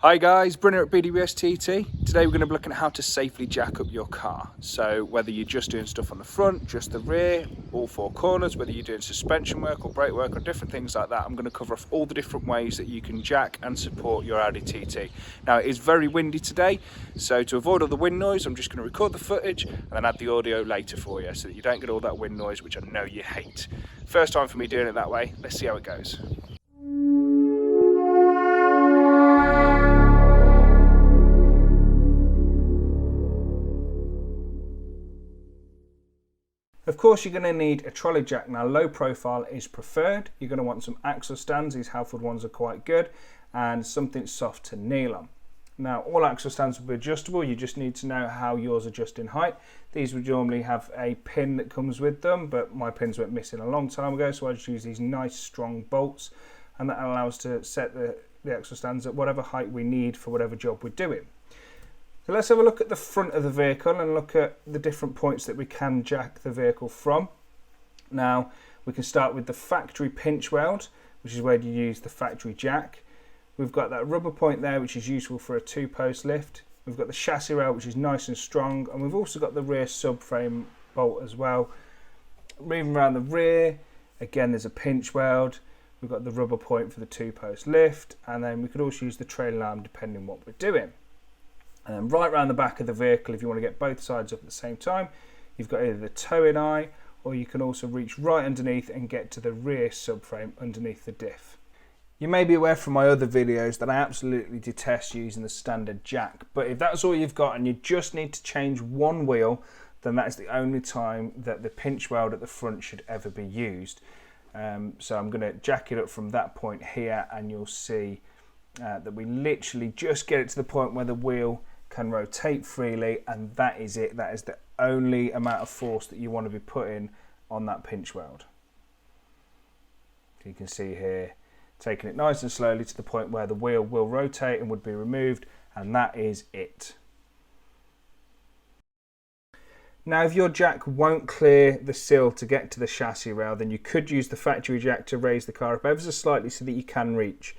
Hi guys, Brynner at BDBS TT. Today we're going to be looking at how to safely jack up your car. So whether you're just doing stuff on the front, just the rear, all four corners, whether you're doing suspension work or brake work or different things like that, I'm going to cover off all the different ways that you can jack and support your Audi TT. Now it is very windy today, so to avoid all the wind noise, I'm just going to record the footage and then add the audio later for you so that you don't get all that wind noise, which I know you hate. First time for me doing it that way, let's see how it goes. Of course, you're going to need a trolley jack. Now, low profile is preferred. You're going to want some axle stands. These Halford ones are quite good, and something soft to kneel on. Now, all axle stands will be adjustable. You just need to know how yours adjust in height. These would normally have a pin that comes with them, but my pins went missing a long time ago, so I just use these nice strong bolts, and that allows us to set the axle stands at whatever height we need for whatever job we're doing. So let's have a look at the front of the vehicle and look at the different points that we can jack the vehicle from. Now, we can start with the factory pinch weld, which is where you use the factory jack. We've got that rubber point there, which is useful for a two-post lift. We've got the chassis rail, which is nice and strong, and we've also got the rear subframe bolt as well. Moving around the rear, again, there's a pinch weld. We've got the rubber point for the two-post lift, and then we could also use the trailing arm depending on what we're doing. And then right around the back of the vehicle, if you want to get both sides up at the same time, you've got either the towing eye, or you can also reach right underneath and get to the rear subframe underneath the diff. You may be aware from my other videos that I absolutely detest using the standard jack, but if that's all you've got and you just need to change one wheel, then that is the only time that the pinch weld at the front should ever be used. So I'm going to jack it up from that point here, and you'll see that we literally just get it to the point where the wheel can rotate freely, and that is it. That is the only amount of force that you want to be putting on that pinch weld. So you can see here, taking it nice and slowly to the point where the wheel will rotate and would be removed, and that is it. Now, if your jack won't clear the sill to get to the chassis rail, then you could use the factory jack to raise the car up ever so slightly so that you can reach.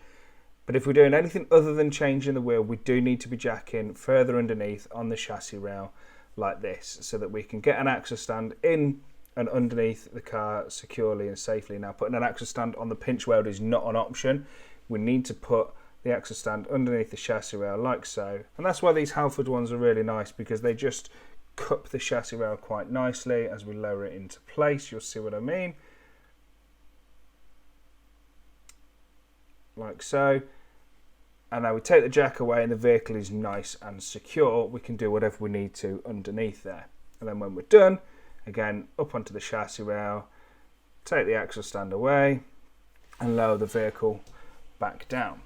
But if we're doing anything other than changing the wheel, we do need to be jacking further underneath on the chassis rail like this, so that we can get an axle stand in and underneath the car securely and safely. Now, putting an axle stand on the pinch weld is not an option. We need to put the axle stand underneath the chassis rail like so. And that's why these Halford ones are really nice, because they just cup the chassis rail quite nicely as we lower it into place. You'll see what I mean. Like so. And now we take the jack away and the vehicle is nice and secure. We can do whatever we need to underneath there. And then when we're done, again, up onto the chassis rail, take the axle stand away and lower the vehicle back down.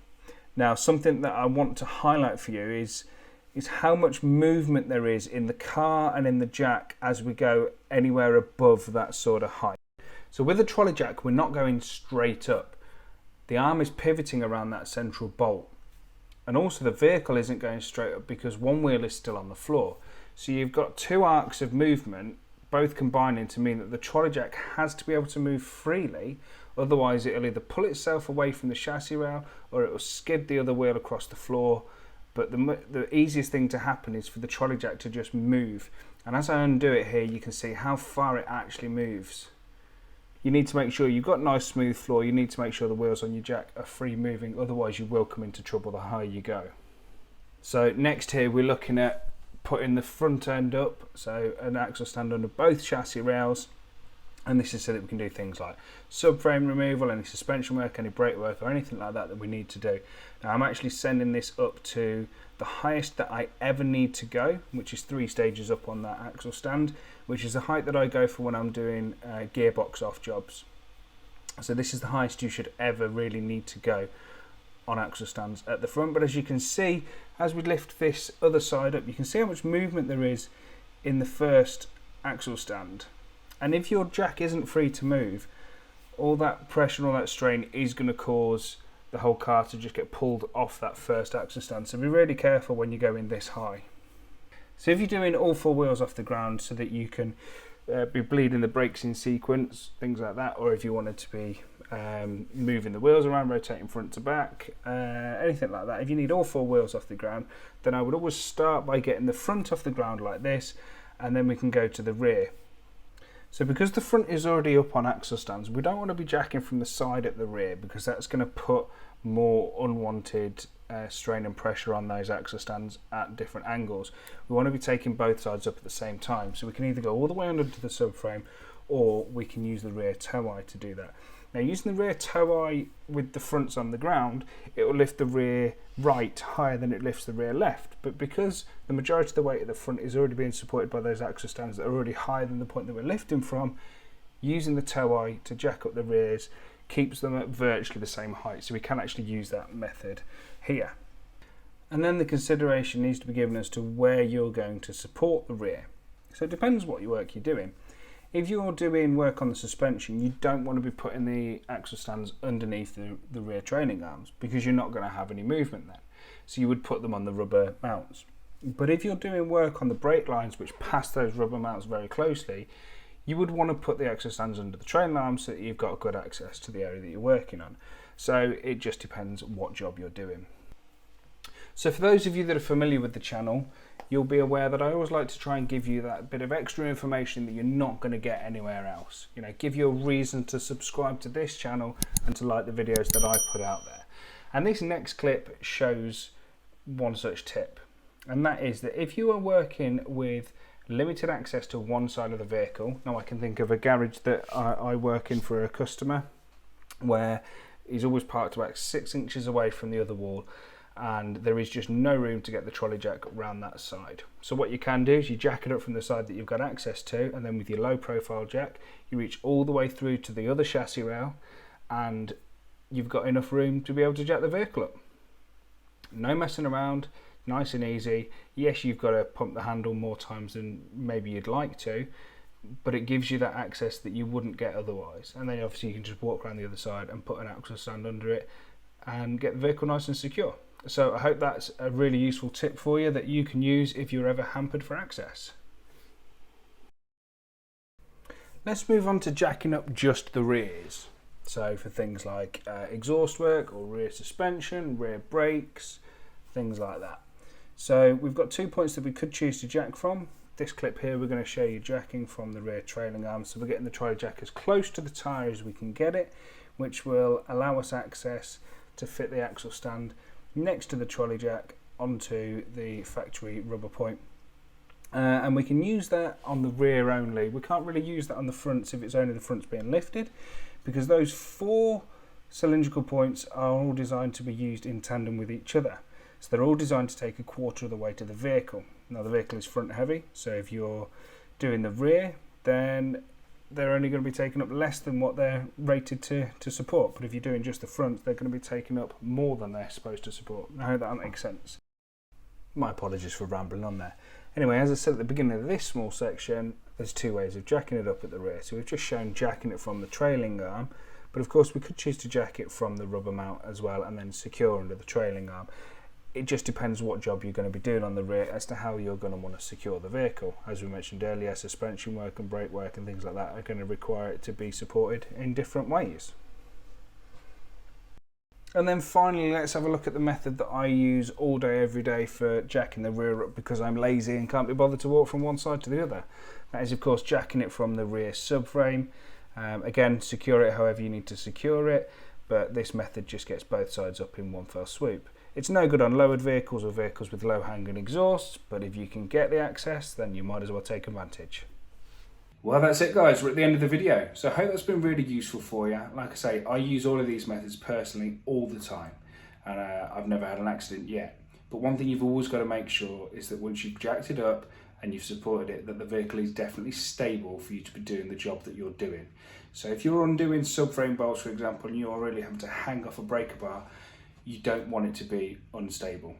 Now, something that I want to highlight for you is how much movement there is in the car and in the jack as we go anywhere above that sort of height. So with the trolley jack, we're not going straight up. The arm is pivoting around that central bolt. And also the vehicle isn't going straight up because one wheel is still on the floor. So you've got two arcs of movement, both combining to mean that the trolley jack has to be able to move freely. Otherwise it'll either pull itself away from the chassis rail or it will skid the other wheel across the floor. But the easiest thing to happen is for the trolley jack to just move. And as I undo it here, you can see how far it actually moves. You need to make sure you've got nice smooth floor. You need to make sure the wheels on your jack are free moving, otherwise you will come into trouble the higher you go. So next here we're looking at putting the front end up, so an axle stand under both chassis rails, and this is so that we can do things like subframe removal, any suspension work, any brake work or anything like that we need to do. Now I'm actually sending this up to the highest that I ever need to go, which is 3 stages up on that axle stand, which is the height that I go for when I'm doing gearbox off jobs. So this is the highest you should ever really need to go on axle stands at the front. But as you can see, as we lift this other side up, you can see how much movement there is in the first axle stand. And if your jack isn't free to move, all that pressure and all that strain is going to cause the whole car to just get pulled off that first axle stand. So be really careful when you go in this high. So if you're doing all 4 wheels off the ground so that you can be bleeding the brakes in sequence, things like that, or if you wanted to be moving the wheels around, rotating front to back, anything like that. If you need all 4 wheels off the ground, then I would always start by getting the front off the ground like this, and then we can go to the rear. So because the front is already up on axle stands, we don't want to be jacking from the side at the rear, because that's going to put more unwanted strain and pressure on those axle stands at different angles. We want to be taking both sides up at the same time, so we can either go all the way under to the subframe, or we can use the rear tow eye to do that. Now, using the rear tow eye with the fronts on the ground, it will lift the rear right higher than it lifts the rear left, but because the majority of the weight of the front is already being supported by those axle stands that are already higher than the point that we're lifting from, using the tow eye to jack up the rears keeps them at virtually the same height, so we can actually use that method here. And then the consideration needs to be given as to where you're going to support the rear. So it depends what work you're doing. If you're doing work on the suspension, you don't want to be putting the axle stands underneath the rear trailing arms, because you're not going to have any movement then. So you would put them on the rubber mounts. But if you're doing work on the brake lines which pass those rubber mounts very closely, you would want to put the axle stands under the trailing arms so that you've got good access to the area that you're working on. So it just depends what job you're doing. So for those of you that are familiar with the channel, you'll be aware that I always like to try and give you that bit of extra information that you're not going to get anywhere else. You know, give you a reason to subscribe to this channel and to like the videos that I put out there. And this next clip shows one such tip. And that is that if you are working with limited access to one side of the vehicle, now I can think of a garage that I work in for a customer where he's always parked about 6 inches away from the other wall, and there is just no room to get the trolley jack around that side. So what you can do is you jack it up from the side that you've got access to, and then with your low profile jack you reach all the way through to the other chassis rail, and you've got enough room to be able to jack the vehicle up. No messing around, nice and easy. Yes, you've got to pump the handle more times than maybe you'd like to, but it gives you that access that you wouldn't get otherwise. And then obviously you can just walk around the other side and put an axle stand under it and get the vehicle nice and secure. So I hope that's a really useful tip for you that you can use if you're ever hampered for access. Let's move on to jacking up just the rears. So for things like exhaust work or rear suspension, rear brakes, things like that. So we've got 2 points that we could choose to jack from. This clip here we're going to show you jacking from the rear trailing arm. So we're getting the trolley jack as close to the tyre as we can get it, which will allow us access to fit the axle stand next to the trolley jack onto the factory rubber point. And we can use that on the rear only. We can't really use that on the fronts if it's only the fronts being lifted, because those 4 cylindrical points are all designed to be used in tandem with each other. So they're all designed to take a quarter of the weight of the vehicle. Now the vehicle is front heavy, so if you're doing the rear, then they're only going to be taking up less than what they're rated to support. But if you're doing just the front, they're going to be taking up more than they're supposed to support. I hope that makes sense. My apologies for rambling on there. Anyway, as I said at the beginning of this small section, there's 2 ways of jacking it up at the rear. So we've just shown jacking it from the trailing arm, but of course we could choose to jack it from the rubber mount as well and then secure under the trailing arm. It just depends what job you're going to be doing on the rear as to how you're going to want to secure the vehicle. As we mentioned earlier, suspension work and brake work and things like that are going to require it to be supported in different ways. And then finally, let's have a look at the method that I use all day every day for jacking the rear up because I'm lazy and can't be bothered to walk from one side to the other. That is of course jacking it from the rear subframe. Again, secure it however you need to secure it, but this method just gets both sides up in one fell swoop. It's no good on lowered vehicles or vehicles with low hanging exhausts, but if you can get the access, then you might as well take advantage. Well, that's it guys, we're at the end of the video. So I hope that's been really useful for you. Like I say, I use all of these methods personally all the time, and I've never had an accident yet. But one thing you've always got to make sure is that once you've jacked it up and you've supported it, that the vehicle is definitely stable for you to be doing the job that you're doing. So if you're undoing subframe bolts, for example, and you're really having to hang off a breaker bar, you don't want it to be unstable.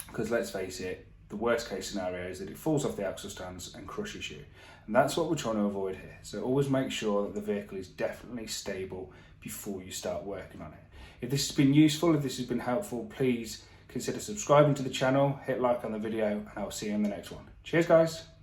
Because let's face it, the worst case scenario is that it falls off the axle stands and crushes you. And that's what we're trying to avoid here. So always make sure that the vehicle is definitely stable before you start working on it. If this has been useful, if this has been helpful, please consider subscribing to the channel, hit like on the video, and I'll see you in the next one. Cheers guys.